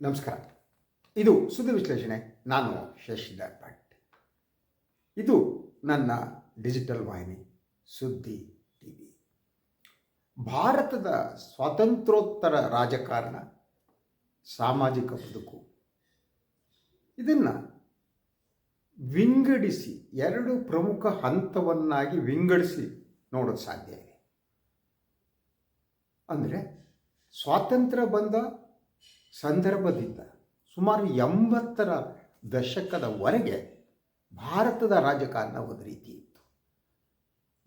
ನಮಸ್ಕಾರ. ಇದು ಸುದ್ದಿ ವಿಶ್ಲೇಷಣೆ. ನಾನು ಶಶಿಧರ್ ಭಟ್. ಇದು ನನ್ನ ಡಿಜಿಟಲ್ ವಾಹಿನಿ ಸುದ್ದಿ ಟಿವಿ. ಭಾರತದ ಸ್ವಾತಂತ್ರ್ಯೋತ್ತರ ರಾಜಕಾರಣ, ಸಾಮಾಜಿಕ ಬದುಕು ಇದನ್ನು ವಿಂಗಡಿಸಿ ಎರಡು ಪ್ರಮುಖ ಹಂತವನ್ನಾಗಿ ವಿಂಗಡಿಸಿ ನೋಡೋದು ಸಾಧ್ಯ ಇದೆ. ಅಂದರೆ ಸ್ವಾತಂತ್ರ್ಯ ಬಂದ ಸಂದರ್ಭದಿಂದ ಸುಮಾರು 80ರ ದಶಕದವರೆಗೆ ಭಾರತದ ರಾಜಕಾರಣ ಒಂದು ರೀತಿ ಇತ್ತು.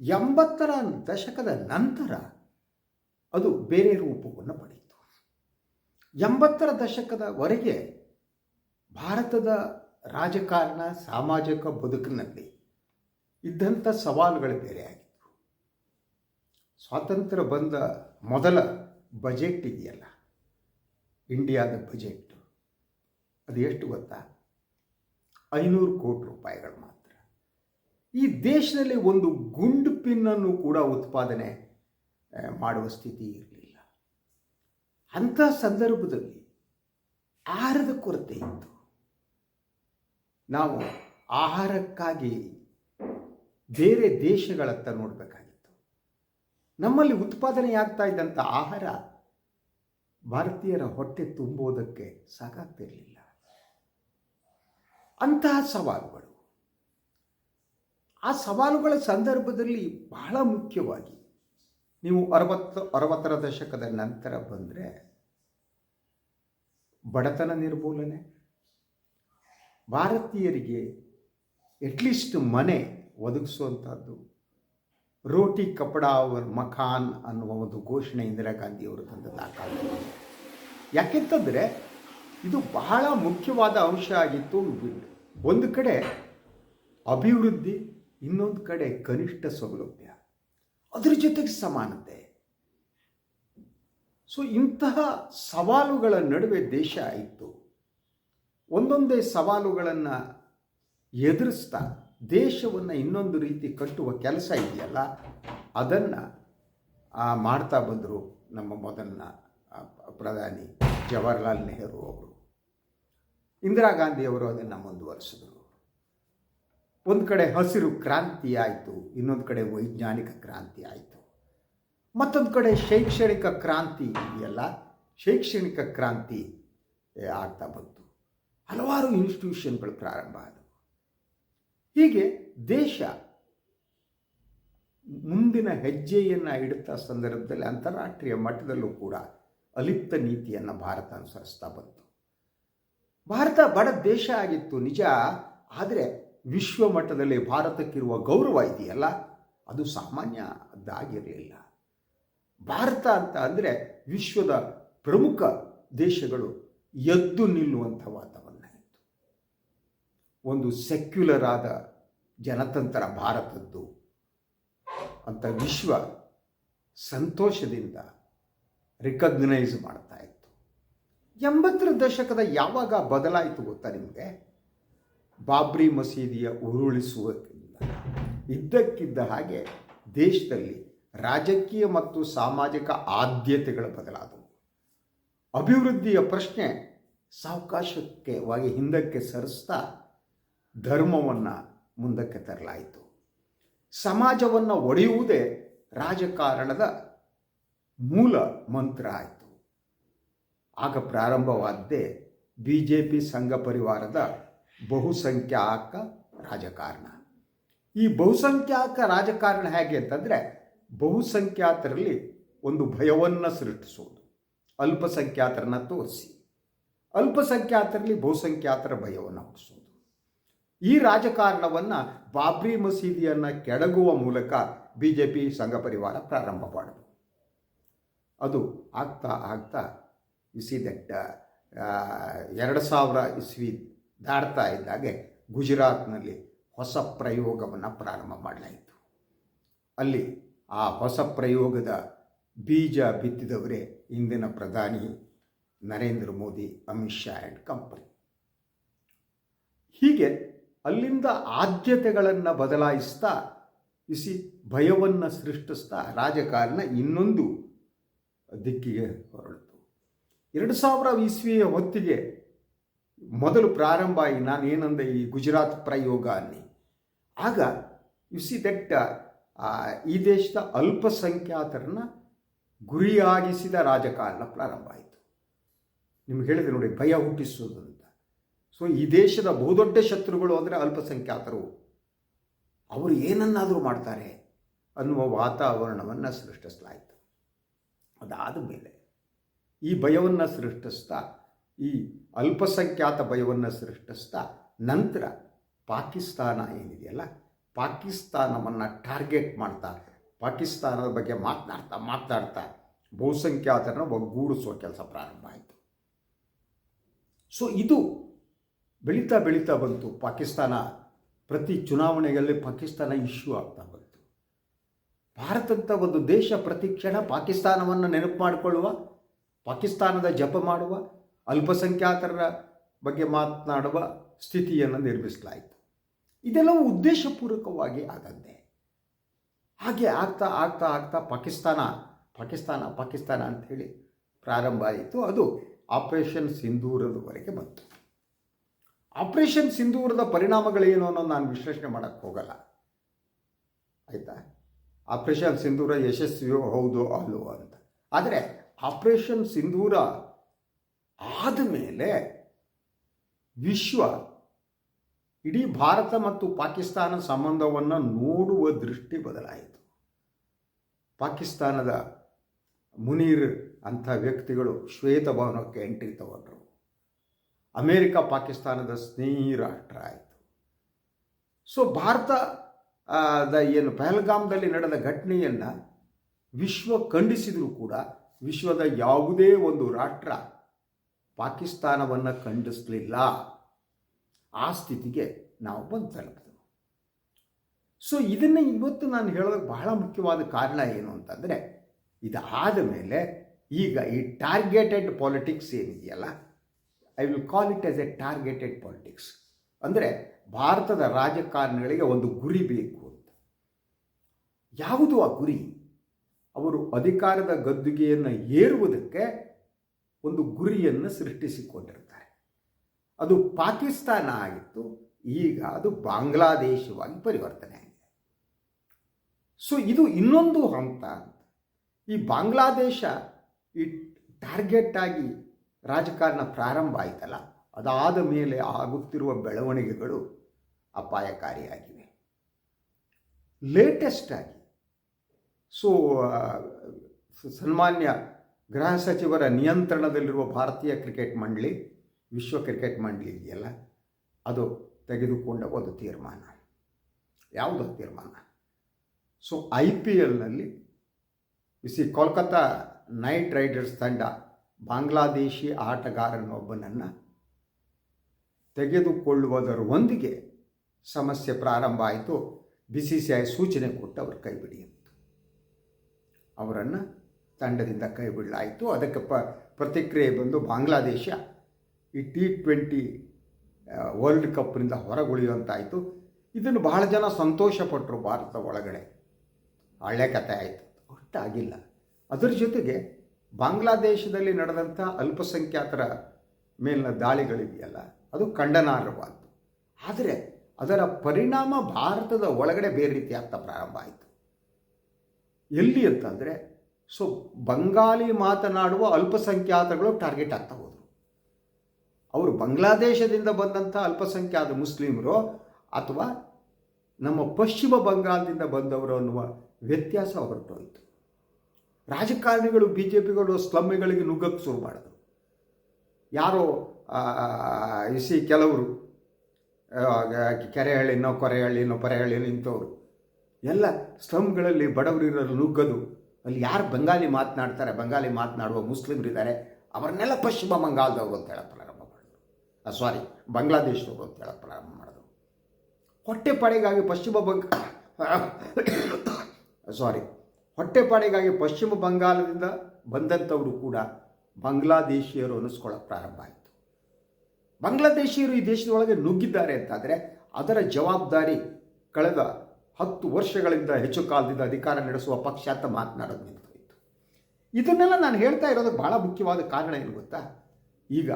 80ರ ದಶಕದ ನಂತರ ಅದು ಬೇರೆ ರೂಪವನ್ನು ಪಡೆಯಿತು. 80ರ ದಶಕದವರೆಗೆ ಭಾರತದ ರಾಜಕಾರಣ, ಸಾಮಾಜಿಕ ಬದುಕಿನಲ್ಲಿ ಇದ್ದಂಥ ಸವಾಲುಗಳು ಬೇರೆ ಆಗಿತ್ತು. ಸ್ವಾತಂತ್ರ್ಯ ಬಂದ ಮೊದಲ ಬಜೆಟ್ ಇದೆಯಲ್ಲ, ಇಂಡಿಯಾದ ಬಜೆಟ್, ಅದು ಎಷ್ಟು ಗೊತ್ತಾ? 500 ಕೋಟಿ ರೂಪಾಯಿಗಳು ಮಾತ್ರ. ಈ ದೇಶದಲ್ಲಿ ಒಂದು ಗುಂಡು ಪಿನ್ನನ್ನು ಕೂಡ ಉತ್ಪಾದನೆ ಮಾಡುವ ಸ್ಥಿತಿ ಇರಲಿಲ್ಲ. ಅಂಥ ಸಂದರ್ಭದಲ್ಲಿ ಆಹಾರದ ಕೊರತೆ ಇತ್ತು. ನಾವು ಆಹಾರಕ್ಕಾಗಿ ಬೇರೆ ದೇಶಗಳತ್ತ ನೋಡಬೇಕಾಗಿತ್ತು. ನಮ್ಮಲ್ಲಿ ಉತ್ಪಾದನೆಯಾಗ್ತಾ ಇದ್ದಂಥ ಆಹಾರ ಭಾರತೀಯರ ಹೊಟ್ಟೆ ತುಂಬುವುದಕ್ಕೆ ಸಾಕಾಗ್ತಿರಲಿಲ್ಲ. ಅಂತಹ ಸವಾಲುಗಳು, ಆ ಸವಾಲುಗಳ ಸಂದರ್ಭದಲ್ಲಿ ಬಹಳ ಮುಖ್ಯವಾಗಿ ನೀವು 60ರ ದಶಕದ ನಂತರ ಬಂದರೆ ಬಡತನ ನಿರ್ಮೂಲನೆ, ಭಾರತೀಯರಿಗೆ ಎಟ್ಲೀಸ್ಟ್ ಮನೆ ಒದಗಿಸುವಂಥದ್ದು, ರೋಟಿ ಕಪಡಾ ಅವರ್ ಮಖಾನ್ ಅನ್ನುವ ಒಂದು ಘೋಷಣೆ ಇಂದಿರಾ ಗಾಂಧಿಯವರು ತಂದದ್ದಾಗಲ್ಲ. ಯಾಕೆಂತಂದರೆ ಇದು ಬಹಳ ಮುಖ್ಯವಾದ ಅಂಶ ಆಗಿತ್ತು. ಒಂದು ಕಡೆ ಅಭಿವೃದ್ಧಿ, ಇನ್ನೊಂದು ಕಡೆ ಕನಿಷ್ಠ ಸೌಲಭ್ಯ, ಅದರ ಜೊತೆಗೆ ಸಮಾನತೆ. ಸೊ ಇಂತಹ ಸವಾಲುಗಳ ನಡುವೆ ದೇಶ ಇತ್ತು. ಒಂದೊಂದೇ ಸವಾಲುಗಳನ್ನು ಎದುರಿಸ್ತಾ ದೇಶವನ್ನು ಇನ್ನೊಂದು ರೀತಿ ಕಟ್ಟುವ ಕೆಲಸ ಇದೆಯಲ್ಲ, ಅದನ್ನು ಮಾಡ್ತಾ ಬಂದರು ನಮ್ಮ ಮೊದಲನ ಪ್ರಧಾನಿ ಜವಾಹರ್ಲಾಲ್ ನೆಹರು ಅವರು. ಇಂದಿರಾ ಗಾಂಧಿಯವರು ಅದನ್ನು ಮುಂದುವರಿಸಿದರು. ಒಂದು ಕಡೆ ಹಸಿರು ಕ್ರಾಂತಿ ಆಯಿತು, ಇನ್ನೊಂದು ಕಡೆ ವೈಜ್ಞಾನಿಕ ಕ್ರಾಂತಿ ಆಯಿತು, ಮತ್ತೊಂದು ಕಡೆ ಶೈಕ್ಷಣಿಕ ಕ್ರಾಂತಿ ಇದೆಯಲ್ಲ, ಶೈಕ್ಷಣಿಕ ಕ್ರಾಂತಿ ಆಗ್ತಾ ಬಂತು. ಹಲವಾರು ಇನ್ಸ್ಟಿಟ್ಯೂಷನ್ಗಳು ಪ್ರಾರಂಭ ಆದವು. ಹೀಗೆ ದೇಶ ಮುಂದಿನ ಹೆಜ್ಜೆಯನ್ನು ಇಡುತ್ತಾ ಸಂದರ್ಭದಲ್ಲಿ ಅಂತಾರಾಷ್ಟ್ರೀಯ ಮಟ್ಟದಲ್ಲೂ ಕೂಡ ಅಲಿಪ್ತ ನೀತಿಯನ್ನು ಭಾರತ ಅನುಸರಿಸ್ತಾ ಬಂತು. ಭಾರತ ಬಡ ದೇಶ ಆಗಿತ್ತು ನಿಜ, ಆದರೆ ವಿಶ್ವ ಮಟ್ಟದಲ್ಲಿ ಭಾರತಕ್ಕಿರುವ ಗೌರವ ಇದೆಯಲ್ಲ, ಅದು ಸಾಮಾನ್ಯದ್ದಾಗಿರಲಿಲ್ಲ. ಭಾರತ ಅಂತ ಅಂದರೆ ವಿಶ್ವದ ಪ್ರಮುಖ ದೇಶಗಳು ಎದ್ದು ನಿಲ್ಲುವಂಥ ವಾತಾವರಣ ಇತ್ತು. ಒಂದು ಸೆಕ್ಯುಲರ್ ಆದ ಜನತಂತ್ರ ಭಾರತದ್ದು ಅಂತ ವಿಶ್ವ ಸಂತೋಷದಿಂದ ರಿಕಗ್ನೈಸ್ ಮಾಡ್ತಾ ಇತ್ತು. 80ರ ದಶಕದ ಯಾವಾಗ ಬದಲಾಯಿತು ಗೊತ್ತಾ ನಿಮಗೆ? ಬಾಬ್ರಿ ಮಸೀದಿಯ ಉರುಳಿಸುವುದರಿಂದ ಇದ್ದಕ್ಕಿದ್ದ ಹಾಗೆ ದೇಶದಲ್ಲಿ ರಾಜಕೀಯ ಮತ್ತು ಸಾಮಾಜಿಕ ಆದ್ಯತೆಗಳು ಬದಲಾದವು. ಅಭಿವೃದ್ಧಿಯ ಪ್ರಶ್ನೆ ಸಾವಕಾಶವಾಗಿ ಹಿಂದಕ್ಕೆ ಸರಿಸ್ತಾ ಧರ್ಮವನ್ನು ಮುಂದಕ್ಕೆ ತರಲಾಯಿತು. ಸಮಾಜವನ್ನು ಒಡೆಯುವುದೇ ರಾಜಕಾರಣದ ಮೂಲ ಮಂತ್ರ ಆಯಿತು. ಆಗ ಪ್ರಾರಂಭವಾದ್ದೇ BJP ಸಂಘ ಪರಿವಾರದ ಬಹುಸಂಖ್ಯಾಕ ರಾಜಕಾರಣ. ಈ ಬಹುಸಂಖ್ಯಾಕ ರಾಜಕಾರಣ ಹೇಗೆ ಅಂತಂದರೆ, ಬಹುಸಂಖ್ಯಾತರಲ್ಲಿ ಒಂದು ಭಯವನ್ನು ಸೃಷ್ಟಿಸುವುದು, ಅಲ್ಪಸಂಖ್ಯಾತರನ್ನು ತೋರಿಸಿ ಅಲ್ಪಸಂಖ್ಯಾತರಲ್ಲಿ ಬಹುಸಂಖ್ಯಾತರ ಭಯವನ್ನು ಹುಟ್ಟಿಸೋದು. ಈ ರಾಜಕಾರಣವನ್ನು ಬಾಬ್ರಿ ಮಸೀದಿಯನ್ನು ಕೆಡಗುವ ಮೂಲಕ BJP ಸಂಘ ಪರಿವಾರ ಪ್ರಾರಂಭ ಮಾಡಿತು. ಅದು ಆಗ್ತಾ ಆಗ್ತಾ ದಟ್ 2000 ಇಸ್ವಿ ದಾಟ್ತಾ ಇದ್ದಾಗೆ ಗುಜರಾತ್ನಲ್ಲಿ ಹೊಸ ಪ್ರಯೋಗವನ್ನು ಪ್ರಾರಂಭ ಮಾಡಲಾಯಿತು. ಅಲ್ಲಿ ಆ ಹೊಸ ಪ್ರಯೋಗದ ಬೀಜ ಬಿತ್ತಿದವರೇ ಇಂದಿನ ಪ್ರಧಾನಿ ನರೇಂದ್ರ ಮೋದಿ, ಅಮಿತ್ ಶಾ ಆ್ಯಂಡ್ ಕಂಪನಿ. ಹೀಗೆ ಅಲ್ಲಿಂದ ಆದ್ಯತೆಗಳನ್ನು ಬದಲಾಯಿಸ್ತಾ ಭಯವನ್ನು ಸೃಷ್ಟಿಸ್ತಾ ರಾಜಕಾರಣ ಇನ್ನೊಂದು ದಿಕ್ಕಿಗೆ ಹೊರಳಿತು. 2000 ಇಸ್ವಿಯ ಹೊತ್ತಿಗೆ ಮೊದಲು ಪ್ರಾರಂಭ ಆಗಿ ನಾನು ಏನಂದೆ ಈ ಗುಜರಾತ್ ಪ್ರಯೋಗ ಅನ್ನಿ, ಆಗ ಯು ಸಿ ದಟ್ ಈ ದೇಶದ ಅಲ್ಪಸಂಖ್ಯಾತರನ್ನ ಗುರಿಯಾಗಿಸಿದ ರಾಜಕಾರಣ ಪ್ರಾರಂಭ ಆಯಿತು. ನಿಮ್ಗೆ ಹೇಳಿದೆ ನೋಡಿ, ಭಯ ಹುಟ್ಟಿಸೋದು ಅಂತ. ಸೊ ಈ ದೇಶದ ಬಹುದೊಡ್ಡ ಶತ್ರುಗಳು ಅಂದರೆ ಅಲ್ಪಸಂಖ್ಯಾತರು, ಅವರು ಏನನ್ನಾದರೂ ಮಾಡ್ತಾರೆ ಅನ್ನುವ ವಾತಾವರಣವನ್ನು ಸೃಷ್ಟಿಸಲಾಯಿತು. ಅದಾದ ಮೇಲೆ ಈ ಭಯವನ್ನು ಸೃಷ್ಟಿಸ್ತಾ, ಈ ಅಲ್ಪಸಂಖ್ಯಾತ ಭಯವನ್ನು ಸೃಷ್ಟಿಸ್ತಾ ನಂತರ ಪಾಕಿಸ್ತಾನ ಏನಿದೆಯಲ್ಲ, ಪಾಕಿಸ್ತಾನವನ್ನು ಟಾರ್ಗೆಟ್ ಮಾಡ್ತಾ, ಪಾಕಿಸ್ತಾನದ ಬಗ್ಗೆ ಮಾತನಾಡ್ತಾ ಬಹುಸಂಖ್ಯಾತರನ್ನು ಒಗ್ಗೂಡಿಸುವ ಕೆಲಸ ಪ್ರಾರಂಭ ಆಯಿತು. ಸೊ ಇದು ಬೆಳೀತಾ ಬಂತು. ಪಾಕಿಸ್ತಾನ ಪ್ರತಿ ಚುನಾವಣೆಯಲ್ಲಿ ಪಾಕಿಸ್ತಾನ ಇಶ್ಯೂ ಆಗ್ತಾ ಬಂತು. ಭಾರತದ ಒಂದು ದೇಶ ಪ್ರತಿ ಕ್ಷಣ ಪಾಕಿಸ್ತಾನವನ್ನು ನೆನಪು ಮಾಡಿಕೊಳ್ಳುವ, ಪಾಕಿಸ್ತಾನದ ಜಪ ಮಾಡುವ, ಅಲ್ಪಸಂಖ್ಯಾತರ ಬಗ್ಗೆ ಮಾತನಾಡುವ ಸ್ಥಿತಿಯನ್ನು ನಿರ್ಮಿಸಲಾಯಿತು. ಇದೆಲ್ಲವೂ ಉದ್ದೇಶಪೂರ್ವಕವಾಗಿ ಆಗದ್ದೆ. ಹಾಗೆ ಆಗ್ತಾ ಪಾಕಿಸ್ತಾನ ಅಂಥೇಳಿ ಪ್ರಾರಂಭ ಆಯಿತು. ಅದು ಆಪರೇಷನ್ ಸಿಂಧೂರದವರೆಗೆ ಬಂತು. ಆಪರೇಷನ್ ಸಿಂಧೂರದ ಪರಿಣಾಮಗಳೇನು ಅನ್ನೋದು ನಾನು ವಿಶ್ಲೇಷಣೆ ಮಾಡೋಕ್ಕೆ ಹೋಗಲ್ಲ, ಆಯಿತಾ. ಆಪರೇಷನ್ ಸಿಂಧೂರ ಯಶಸ್ವಿಯೋ ಹೌದು ಅಲ್ಲೋ ಅಂತ. ಆದರೆ ಆಪರೇಷನ್ ಸಿಂಧೂರ ಆದಮೇಲೆ ವಿಶ್ವ ಇಡೀ ಭಾರತ ಮತ್ತು ಪಾಕಿಸ್ತಾನ ಸಂಬಂಧವನ್ನು ನೋಡುವ ದೃಷ್ಟಿ ಬದಲಾಯಿತು. ಪಾಕಿಸ್ತಾನದ ಮುನೀರ್ ಅಂಥ ವ್ಯಕ್ತಿಗಳು ಶ್ವೇತಭವನಕ್ಕೆ ಎಂಟ್ರಿ ತಗೊಂಡ್ರು. ಅಮೇರಿಕ ಪಾಕಿಸ್ತಾನದ ಸ್ನೇಹಿ ರಾಷ್ಟ್ರ ಆಯಿತು. ಸೊ ಭಾರತದ ಏನು ಪಹಲ್ಗಾಮ್ದಲ್ಲಿ ನಡೆದ ಘಟನೆಯನ್ನು ವಿಶ್ವ ಖಂಡಿಸಿದರೂ ಕೂಡ ವಿಶ್ವದ ಯಾವುದೇ ಒಂದು ರಾಷ್ಟ್ರ ಪಾಕಿಸ್ತಾನವನ್ನು ಖಂಡಿಸಲಿಲ್ಲ. ಆ ಸ್ಥಿತಿಗೆ ನಾವು ಬಂದು ತಲುಪಿದೆವು. ಸೊ ಇದನ್ನು ಇವತ್ತು ನಾನು ಹೇಳೋದಕ್ಕೆ ಬಹಳ ಮುಖ್ಯವಾದ ಕಾರಣ ಏನು ಅಂತಂದರೆ, ಇದಾದ ಮೇಲೆ ಈಗ ಈ ಟಾರ್ಗೆಟೆಡ್ ಪಾಲಿಟಿಕ್ಸ್ ಏನಿದೆಯಲ್ಲ, I will call it as A targeted politics. ಅಂದರೆ ಭಾರತದ ರಾಜಕಾರಣಿಗಳಿಗೆ ಒಂದು ಗುರಿ ಬೇಕು ಅಂತ. ಯಾವುದು ಆ ಗುರಿ? ಅವರು ಅಧಿಕಾರದ ಗದ್ದುಗೆಯನ್ನು ಏರುವುದಕ್ಕೆ ಒಂದು ಗುರಿಯನ್ನು ಸೃಷ್ಟಿಸಿಕೊಂಡಿರ್ತಾರೆ. ಅದು ಪಾಕಿಸ್ತಾನ ಆಗಿತ್ತು, ಈಗ ಅದು ಬಾಂಗ್ಲಾದೇಶವಾಗಿ ಪರಿವರ್ತನೆ ಆಗಿದೆ. ಸೊ ಇದು ಇನ್ನೊಂದು ಹಂತ ಅಂತ. ಈ ಬಾಂಗ್ಲಾದೇಶ ಈ ಟಾರ್ಗೆಟ್ ಆಗಿ ರಾಜಕಾರಣ ಪ್ರಾರಂಭ ಆಯ್ತಲ್ಲ, ಅದಾದ ಮೇಲೆ ಆಗುತ್ತಿರುವ ಬೆಳವಣಿಗೆಗಳು ಅಪಾಯಕಾರಿಯಾಗಿವೆ. ಲೇಟೆಸ್ಟ್ ಆಗಿ ಸನ್ಮಾನ್ಯ ಗೃಹ ಸಚಿವರ ನಿಯಂತ್ರಣದಲ್ಲಿರುವ ಭಾರತೀಯ ಕ್ರಿಕೆಟ್ ಮಂಡಳಿ, ವಿಶ್ವ ಕ್ರಿಕೆಟ್ ಮಂಡಳಿ ಇದೆಯಲ್ಲ, ಅದು ತೆಗೆದುಕೊಂಡ ಒಂದು ತೀರ್ಮಾನ. ಯಾವುದೋ ತೀರ್ಮಾನ? ಸೊ IPLನಲ್ಲಿ ಕೋಲ್ಕತ್ತಾ ನೈಟ್ ರೈಡರ್ಸ್ ತಂಡ ಬಾಂಗ್ಲಾದೇಶಿ ಆಟಗಾರನೊಬ್ಬನನ್ನು ತೆಗೆದುಕೊಳ್ಳುವುದರೊಂದಿಗೆ ಸಮಸ್ಯೆ ಪ್ರಾರಂಭ ಆಯಿತು. BCCI ಸೂಚನೆ ಕೊಟ್ಟು ಅವರು ಕೈ ಬಿಡಿ ಅಂತ. ಅವರನ್ನು ತಂಡದಿಂದ ಕೈ ಬಿಡಲಾಯಿತು. ಅದಕ್ಕೆ ಪ್ರತಿಕ್ರಿಯೆ ಬಂದು ಬಾಂಗ್ಲಾದೇಶ ಈ T20 ವರ್ಲ್ಡ್ ಕಪ್ನಿಂದ ಹೊರಗುಳಿಯುವಂತಾಯಿತು. ಇದನ್ನು ಬಹಳ ಜನ ಸಂತೋಷಪಟ್ಟರು. ಭಾರತ ಒಳಗಡೆ ಹಳ್ಳೆ ಕಥೆ ಆಯಿತು, ಒಟ್ಟಾಗಿಲ್ಲ. ಅದರ ಜೊತೆಗೆ ಬಾಂಗ್ಲಾದೇಶದಲ್ಲಿ ನಡೆದಂಥ ಅಲ್ಪಸಂಖ್ಯಾತರ ಮೇಲಿನ ದಾಳಿಗಳಿದೆಯಲ್ಲ, ಅದು ಖಂಡನಾರ್ಹವಾದ್ದು. ಆದರೆ ಅದರ ಪರಿಣಾಮ ಭಾರತದ ಒಳಗಡೆ ಬೇರೆ ರೀತಿ ಆಗ್ತಾ ಪ್ರಾರಂಭ ಆಯಿತು. ಎಲ್ಲಿ ಅಂತಂದರೆ, ಸೊ ಬಂಗಾಲಿ ಮಾತನಾಡುವ ಅಲ್ಪಸಂಖ್ಯಾತಗಳು ಟಾರ್ಗೆಟ್ ಆಗ್ತಾ ಹೋದರು. ಅವರು ಬಾಂಗ್ಲಾದೇಶದಿಂದ ಬಂದಂಥ ಅಲ್ಪಸಂಖ್ಯಾತ ಮುಸ್ಲಿಮರು ಅಥವಾ ನಮ್ಮ ಪಶ್ಚಿಮ ಬಂಗಾಳದಿಂದ ಬಂದವರು ಅನ್ನುವ ವ್ಯತ್ಯಾಸ ಹೊರಟೋಯಿತು. ರಾಜಕಾರಣಿಗಳು BJPಗಳು ಸ್ಲಮ್ಗಳಿಗೆ ನುಗ್ಗಕ್ಕೆ ಶುರು ಮಾಡಿದ್ರು. ಯಾರೋ ಕೆಲವರು ಕೆರೆಹಳ್ಳಿನೋ ಕೊರೆಹಳ್ಳಿನೋ ಪರೆಹಳ್ಳಿನೋ ಇಂಥವ್ರು ಎಲ್ಲ ಸ್ಲಮ್ಗಳಲ್ಲಿ ಬಡವರಿರೋರು ನುಗ್ಗದು. ಅಲ್ಲಿ ಯಾರು ಬಂಗಾಲಿ ಮಾತನಾಡ್ತಾರೆ, ಬಂಗಾಲಿ ಮಾತನಾಡುವ ಮುಸ್ಲಿಮರಿದ್ದಾರೆ, ಅವರನ್ನೆಲ್ಲ ಪಶ್ಚಿಮ ಬಂಗಾಳದವರು ಅಂತ ಹೇಳಕ್ಕೆ ಪ್ರಾರಂಭ ಮಾಡಿದ್ರು. ಬಾಂಗ್ಲಾದೇಶದವರು ಅಂತ ಹೇಳಕ್ಕೆ ಪ್ರಾರಂಭ ಮಾಡಿದ್ರು. ಹೊಟ್ಟೆಪಾಡಿಗಾಗಿ ಪಶ್ಚಿಮ ಬಂಗಾಳದಿಂದ ಬಂದಂಥವರು ಕೂಡ ಬಾಂಗ್ಲಾದೇಶಿಯರು ಅನ್ನಿಸ್ಕೊಳ್ಳೋಕೆ ಪ್ರಾರಂಭ ಆಯಿತು. ಬಾಂಗ್ಲಾದೇಶಿಯರು ಈ ದೇಶದೊಳಗೆ ನುಗ್ಗಿದ್ದಾರೆ ಅಂತಾದರೆ ಅದರ ಜವಾಬ್ದಾರಿ ಕಳೆದ 10 ವರ್ಷಗಳಿಂದ ಹೆಚ್ಚು ಕಾಲದಿಂದ ಅಧಿಕಾರ ನಡೆಸುವ ಪಕ್ಷ ಅಂತ ಮಾತನಾಡೋದು ನಿಂತೋಯಿತು. ಇದನ್ನೆಲ್ಲ ನಾನು ಹೇಳ್ತಾ ಇರೋದಕ್ಕೆ ಭಾಳ ಮುಖ್ಯವಾದ ಕಾರಣ ಏನು ಗೊತ್ತಾ? ಈಗ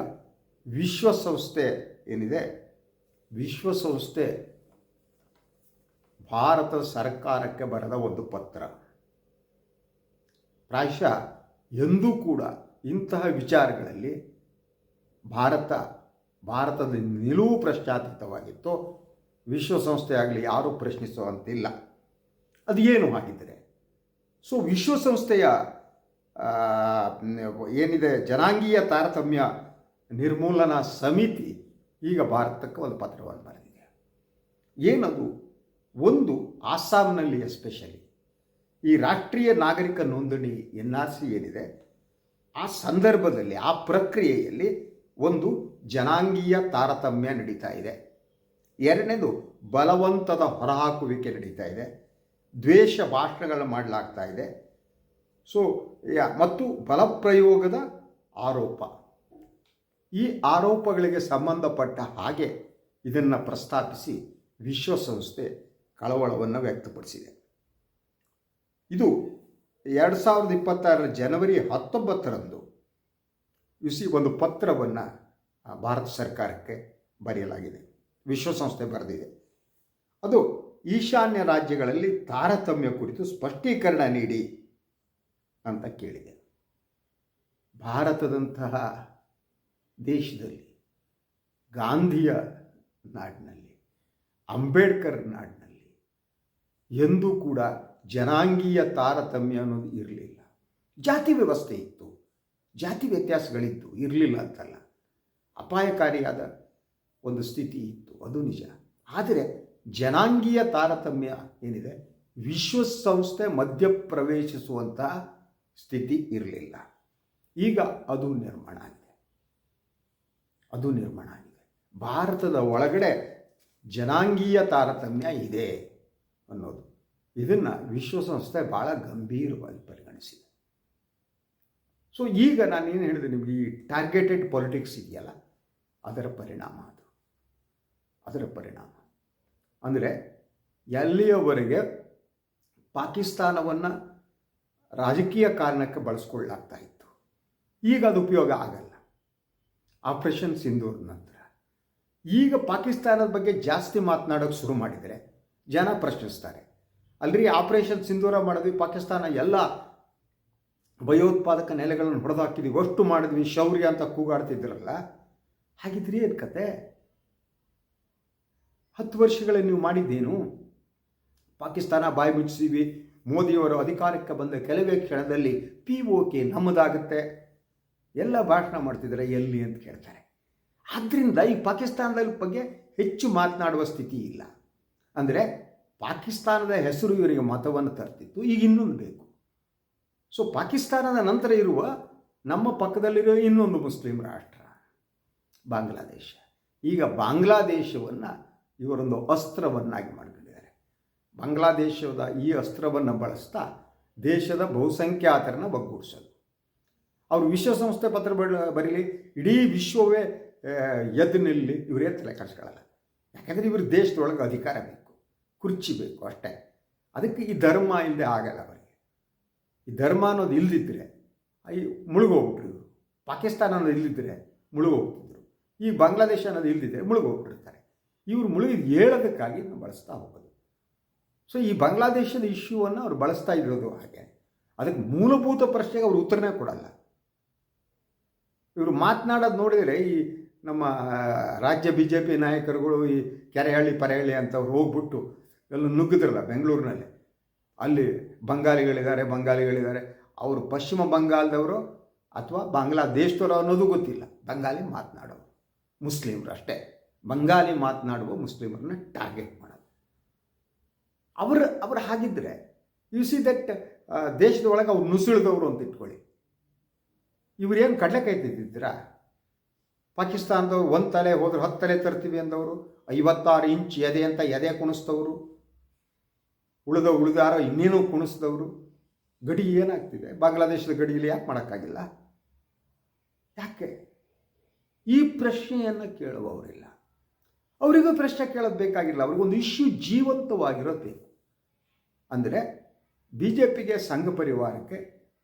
ವಿಶ್ವಸಂಸ್ಥೆ ಏನಿದೆ, ವಿಶ್ವಸಂಸ್ಥೆ ಭಾರತ ಸರ್ಕಾರಕ್ಕೆ ಬರೆದ ಒಂದು ಪತ್ರ. ಪ್ರಾಯಶಃ ಎಂದೂ ಕೂಡ ಇಂತಹ ವಿಚಾರಗಳಲ್ಲಿ ಭಾರತದ ನಿಲುವು ಪ್ರಶ್ನಾತೀತವಾಗಿತ್ತು. ವಿಶ್ವಸಂಸ್ಥೆ ಆಗಲಿ ಯಾರೂ ಪ್ರಶ್ನಿಸುವಂತಿಲ್ಲ. ಅದು ಏನು ಆಗಿದ್ದರೆ, ಸೊ ವಿಶ್ವಸಂಸ್ಥೆಯ ಏನಿದೆ ಜನಾಂಗೀಯ ತಾರತಮ್ಯ ನಿರ್ಮೂಲನಾ ಸಮಿತಿ ಈಗ ಭಾರತಕ್ಕೆ ಒಂದು ಪತ್ರವನ್ನು ಬರೆದಿದೆ. ಏನದು? ಒಂದು, ಆಸಾಂನಲ್ಲಿ ಎಸ್ಪೆಷಲಿ ಈ ರಾಷ್ಟ್ರೀಯ ನಾಗರಿಕ ನೋಂದಣಿ NRC ಏನಿದೆ, ಆ ಸಂದರ್ಭದಲ್ಲಿ ಆ ಪ್ರಕ್ರಿಯೆಯಲ್ಲಿ ಒಂದು ಜನಾಂಗೀಯ ತಾರತಮ್ಯ ನಡೀತಾ ಇದೆ. ಎರಡನೇದು, ಬಲವಂತದ ಹೊರಹಾಕುವಿಕೆ ನಡೀತಾ ಇದೆ, ದ್ವೇಷ ಭಾಷಣಗಳನ್ನು ಮಾಡಲಾಗ್ತಾ ಇದೆ. ಸೊ ಮತ್ತು ಬಲಪ್ರಯೋಗದ ಆರೋಪ. ಈ ಆರೋಪಗಳಿಗೆ ಸಂಬಂಧಪಟ್ಟ ಹಾಗೆ ಇದನ್ನು ಪ್ರಸ್ತಾಪಿಸಿ ವಿಶ್ವಸಂಸ್ಥೆ ಕಳವಳವನ್ನು ವ್ಯಕ್ತಪಡಿಸಿದೆ. ಇದು 2026 ಜನವರಿ 19ರಂದು ಒಂದು ಪತ್ರವನ್ನು ಭಾರತ ಸರ್ಕಾರಕ್ಕೆ ಬರೆಯಲಾಗಿದೆ, ವಿಶ್ವಸಂಸ್ಥೆ ಬರೆದಿದೆ. ಅದು ಈಶಾನ್ಯ ರಾಜ್ಯಗಳಲ್ಲಿ ತಾರತಮ್ಯ ಕುರಿತು ಸ್ಪಷ್ಟೀಕರಣ ನೀಡಿ ಅಂತ ಕೇಳಿದೆ. ಭಾರತದಂತಹ ದೇಶದಲ್ಲಿ, ಗಾಂಧಿಯ ನಾಡಿನಲ್ಲಿ, ಅಂಬೇಡ್ಕರ್ ನಾಡಿನಲ್ಲಿ ಎಂದೂ ಕೂಡ ಜನಾಂಗೀಯ ತಾರತಮ್ಯ ಅನ್ನೋದು ಇರಲಿಲ್ಲ. ಜಾತಿ ವ್ಯವಸ್ಥೆ ಇತ್ತು, ಜಾತಿ ವ್ಯತ್ಯಾಸಗಳಿತ್ತು, ಇರಲಿಲ್ಲ ಅಂತಲ್ಲ, ಅಪಾಯಕಾರಿಯಾದ ಒಂದು ಸ್ಥಿತಿ ಇತ್ತು, ಅದು ನಿಜ. ಆದರೆ ಜನಾಂಗೀಯ ತಾರತಮ್ಯ ಏನಿದೆ, ವಿಶ್ವಸಂಸ್ಥೆ ಮಧ್ಯಪ್ರವೇಶಿಸುವಂತಹ ಸ್ಥಿತಿ ಇರಲಿಲ್ಲ. ಈಗ ಅದು ನಿರ್ಮಾಣ ಆಗಿದೆ. ಭಾರತದ ಒಳಗಡೆ ಜನಾಂಗೀಯ ತಾರತಮ್ಯ ಇದೆ ಅನ್ನೋದು, ಇದನ್ನು ವಿಶ್ವಸಂಸ್ಥೆ ಭಾಳ ಗಂಭೀರವಾಗಿ ಪರಿಗಣಿಸಿದೆ. ಸೊ ಈಗ ನಾನೇನು ಹೇಳಿದೆ ನಿಮಗೆ, ಈ ಟಾರ್ಗೆಟೆಡ್ ಪಾಲಿಟಿಕ್ಸ್ ಇದೆಯಲ್ಲ, ಅದರ ಪರಿಣಾಮ ಅಂದರೆ ಎಲ್ಲಿಯವರೆಗೆ ಪಾಕಿಸ್ತಾನವನ್ನು ರಾಜಕೀಯ ಕಾರಣಕ್ಕೆ ಬಳಸ್ಕೊಳ್ಳಾಗ್ತಾ ಇತ್ತು, ಈಗ ಅದು ಉಪಯೋಗ ಆಗಲ್ಲ. ಆಪರೇಷನ್ ಸಿಂಧೂರ್ ನಂತರ ಈಗ ಪಾಕಿಸ್ತಾನದ ಬಗ್ಗೆ ಜಾಸ್ತಿ ಮಾತನಾಡೋಕ್ಕೆ ಶುರು ಮಾಡಿದರೆ ಜನ ಪ್ರಶ್ನಿಸ್ತಾರೆ, ಅಲ್ರಿ ಆಪರೇಷನ್ ಸಿಂಧೂರ ಮಾಡಿದ್ವಿ, ಪಾಕಿಸ್ತಾನ ಎಲ್ಲ ಭಯೋತ್ಪಾದಕ ನೆಲೆಗಳನ್ನು ಹೊಡೆದಾಕಿದ್ವಿ, ಅಷ್ಟು ಮಾಡಿದ್ವಿ, ಶೌರ್ಯ ಅಂತ ಕೂಗಾಡ್ತಿದ್ರಲ್ಲ, ಹಾಗಿದ್ರಿ ಏನು ಕತೆ? 10 ವರ್ಷಗಳಲ್ಲಿ ನೀವು ಮಾಡಿದ್ದೇನು? ಪಾಕಿಸ್ತಾನ ಬಾಯಿ ಮುಚ್ಚಿಸಿವಿ, ಮೋದಿಯವರು ಅಧಿಕಾರಕ್ಕೆ ಬಂದ ಕೆಲವೇ ಕ್ಷಣದಲ್ಲಿ POK ನಮ್ಮದಾಗುತ್ತೆ ಎಲ್ಲ ಭಾಷಣ ಮಾಡ್ತಿದ್ದಾರೆ, ಎಲ್ಲಿ ಅಂತ ಕೇಳ್ತಾರೆ. ಆದ್ದರಿಂದ ಈ ಪಾಕಿಸ್ತಾನದ ಬಗ್ಗೆ ಹೆಚ್ಚು ಮಾತನಾಡುವ ಸ್ಥಿತಿ ಇಲ್ಲ. ಅಂದರೆ ಪಾಕಿಸ್ತಾನದ ಹೆಸರು ಇವರಿಗೆ ಮತವನ್ನು ತರ್ತಿತ್ತು, ಈಗ ಇನ್ನೊಂದು ಬೇಕು. ಸೊ ಪಾಕಿಸ್ತಾನದ ನಂತರ ಇರುವ ನಮ್ಮ ಪಕ್ಕದಲ್ಲಿರೋ ಇನ್ನೊಂದು ಮುಸ್ಲಿಂ ರಾಷ್ಟ್ರ ಬಾಂಗ್ಲಾದೇಶ. ಈಗ ಬಾಂಗ್ಲಾದೇಶವನ್ನು ಇವರೊಂದು ಅಸ್ತ್ರವನ್ನಾಗಿ ಮಾಡಿಕೊಂಡಿದ್ದಾರೆ. ಬಾಂಗ್ಲಾದೇಶದ ಈ ಅಸ್ತ್ರವನ್ನು ಬಳಸ್ತಾ ದೇಶದ ಬಹುಸಂಖ್ಯಾತರನ್ನು ಒಗ್ಗೂಡಿಸೋದು. ಅವರು ವಿಶ್ವಸಂಸ್ಥೆ ಪತ್ರ ಬರೀಲಿ, ಇಡೀ ವಿಶ್ವವೇ ಎದ್ದು ನಿಲ್ಲಿ, ಇವರೇ ತಲೆ ಕೆಡಿಸ್ಕೊಳ್ಳಲ್ಲ. ಯಾಕಂದರೆ ಇವರು ದೇಶದೊಳಗೆ ಅಧಿಕಾರ ಬೇಕು, ಕುರ್ಚಿ ಬೇಕು ಅಷ್ಟೇ. ಅದಕ್ಕೆ ಈ ಧರ್ಮ ಇಲ್ಲದೆ ಆಗಲ್ಲ ಅವರಿಗೆ. ಈ ಧರ್ಮ ಅನ್ನೋದು ಇಲ್ಲದಿದ್ದರೆ ಮುಳುಗೋಗ್ಬಿಟ್ರು ಇವರು. ಪಾಕಿಸ್ತಾನ ಅನ್ನೋದು ಇಲ್ಲದಿದ್ದರೆ ಮುಳುಗೋಗ್ತಿದ್ರು. ಈ ಬಾಂಗ್ಲಾದೇಶ ಅನ್ನೋದು ಇಲ್ಲದಿದ್ದರೆ ಮುಳುಗೋಗ್ಬಿಟ್ಟಿರ್ತಾರೆ. ಇವರು ಮುಳುಗಿ ಹೇಳೋದಕ್ಕಾಗಿ ನಾವು ಬಳಸ್ತಾ ಹೋಗೋದು. ಸೊ ಈ ಬಾಂಗ್ಲಾದೇಶದ ಇಶ್ಯೂವನ್ನು ಅವರು ಬಳಸ್ತಾ ಇರೋದು ಹಾಗೆ. ಅದಕ್ಕೆ ಮೂಲಭೂತ ಪ್ರಶ್ನೆಗೆ ಅವರು ಉತ್ತರನೇ ಕೊಡಲ್ಲ. ಇವರು ಮಾತನಾಡೋದು ನೋಡಿದರೆ ಈ ನಮ್ಮ ರಾಜ್ಯ BJP ನಾಯಕರುಗಳು ಈ ಕೆರೆಹಳ್ಳಿ ಪರೆಹಳ್ಳಿ ಅಂತವ್ರು ಹೋಗ್ಬಿಟ್ಟು ಎಲ್ಲ ನುಗ್ಗಿದ್ರಲ್ಲ ಬೆಂಗಳೂರಿನಲ್ಲಿ, ಅಲ್ಲಿ ಬಂಗಾಳಿಗಳಿದ್ದಾರೆ. ಅವರು ಪಶ್ಚಿಮ ಬಂಗಾಳದವರು ಅಥವಾ ಬಾಂಗ್ಲಾದೇಶದವರು ಅನ್ನೋದು ಗೊತ್ತಿಲ್ಲ. ಬಂಗಾಲಿ ಮಾತನಾಡೋರು ಮುಸ್ಲಿಮರು ಅಷ್ಟೇ. ಬಂಗಾಲಿ ಮಾತನಾಡುವ ಮುಸ್ಲಿಮರನ್ನ ಟಾರ್ಗೆಟ್ ಮಾಡೋದು. ಅವರು ಹಾಗಿದ್ದರೆ ಯು ಸಿ ದಟ್ ದೇಶದ ಒಳಗೆ ಅವ್ರು ನುಸುಳಿದವರು ಅಂತ ಇಟ್ಕೊಳ್ಳಿ. ಇವರೇನು ಕಡಲೆಕಾಯಿ ತಿಂದಿದ್ದೀರಾ? ಪಾಕಿಸ್ತಾನದವ್ರು 1 ತಲೆ ಹೋದ್ರೆ 10 ತಲೆ ತರ್ತೀವಿ ಅಂದವರು, 56 ಇಂಚ್ ಎದೆ ಅಂತ ಎದೆ ಕುಣಿಸ್ತವರು, ಉಳಿದಾರೋ ಇನ್ನೇನೋ ಕುಣಿಸಿದವರು. ಗಡಿ ಏನಾಗ್ತಿದೆ? ಬಾಂಗ್ಲಾದೇಶದ ಗಡಿಯಲ್ಲಿ ಯಾಕೆ ಮಾಡೋಕ್ಕಾಗಿಲ್ಲ? ಯಾಕೆ? ಈ ಪ್ರಶ್ನೆಯನ್ನು ಕೇಳುವವರಿಲ್ಲ. ಅವರಿಗೂ ಪ್ರಶ್ನೆ ಕೇಳೋದು ಬೇಕಾಗಿಲ್ಲ. ಅವ್ರಿಗೊಂದು ಇಶ್ಯೂ ಜೀವಂತವಾಗಿರೋದು ಬೇಕು. ಅಂದರೆ BJPಗೆ, ಸಂಘ ಪರಿವಾರಕ್ಕೆ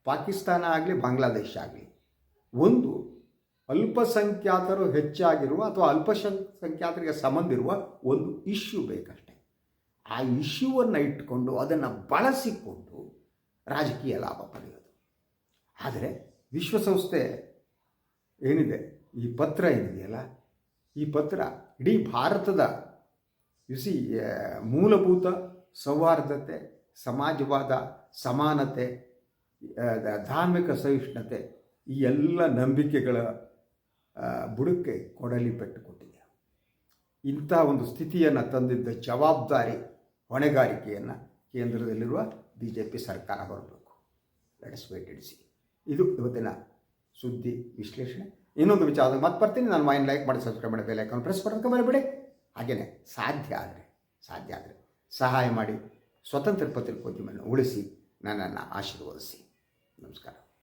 ಪಾಕಿಸ್ತಾನ ಆಗಲಿ ಬಾಂಗ್ಲಾದೇಶ ಆಗಲಿ ಒಂದು ಅಲ್ಪಸಂಖ್ಯಾತರು ಹೆಚ್ಚಾಗಿರುವ ಅಥವಾ ಅಲ್ಪಸಂಖ್ಯಾತರಿಗೆ ಸಂಬಂಧ ಇರುವ ಒಂದು ಇಶ್ಯೂ ಬೇಕಷ್ಟೆ. ಆ ಇಶ್ಯೂವನ್ನು ಇಟ್ಟುಕೊಂಡು ಅದನ್ನು ಬಳಸಿಕೊಂಡು ರಾಜಕೀಯ ಲಾಭ ಪಡೆಯೋದು. ಆದರೆ ವಿಶ್ವಸಂಸ್ಥೆ ಏನಿದೆ, ಈ ಪತ್ರ ಏನಿದೆಯಲ್ಲ, ಈ ಪತ್ರ ಇಡೀ ಭಾರತದ ಮೂಲಭೂತ ಸೌಹಾರ್ದತೆ, ಸಮಾಜವಾದ, ಸಮಾನತೆ, ಧಾರ್ಮಿಕ ಸಹಿಷ್ಣುತೆ ಈ ಎಲ್ಲ ನಂಬಿಕೆಗಳ ಬುಡಕ್ಕೆ ಕೊಡಲಿ ಪೆಟ್ಟು ಕೊಟ್ಟಿದೆ. ಇಂಥ ಒಂದು ಸ್ಥಿತಿಯನ್ನು ತಂದಿದ್ದ ಜವಾಬ್ದಾರಿ ಹೊಣೆಗಾರಿಕೆಯನ್ನು ಕೇಂದ್ರದಲ್ಲಿರುವ BJP ಸರ್ಕಾರ ಹೊರಬೇಕು. Let's wait and see. ಇದು ಇವತ್ತಿನ ಸುದ್ದಿ ವಿಶ್ಲೇಷಣೆ. ಇನ್ನೊಂದು ವಿಚಾರದಾಗ ಮತ್ತೆ ಬರ್ತೀನಿ. ನಾನು ಮೈಂಡ್ ಲೈಕ್ ಮಾಡಿ, ಸಬ್ಸ್ಕ್ರೈಬ್ ಮಾಡಿ, ಬೆಲ್ ಐಕಾನ್ ಪ್ರೆಸ್ ಮಾಡೋದಕ್ಕೆ ಮರಿಬೇಡಿ. ಹಾಗೆಯೇ ಸಾಧ್ಯ ಆದರೆ ಸಹಾಯ ಮಾಡಿ ಸ್ವತಂತ್ರ ಪತ್ರಿಕೋದ್ಯಮವನ್ನು ಉಳಿಸಿ ನನ್ನನ್ನು ಆಶೀರ್ವದಿಸಿ.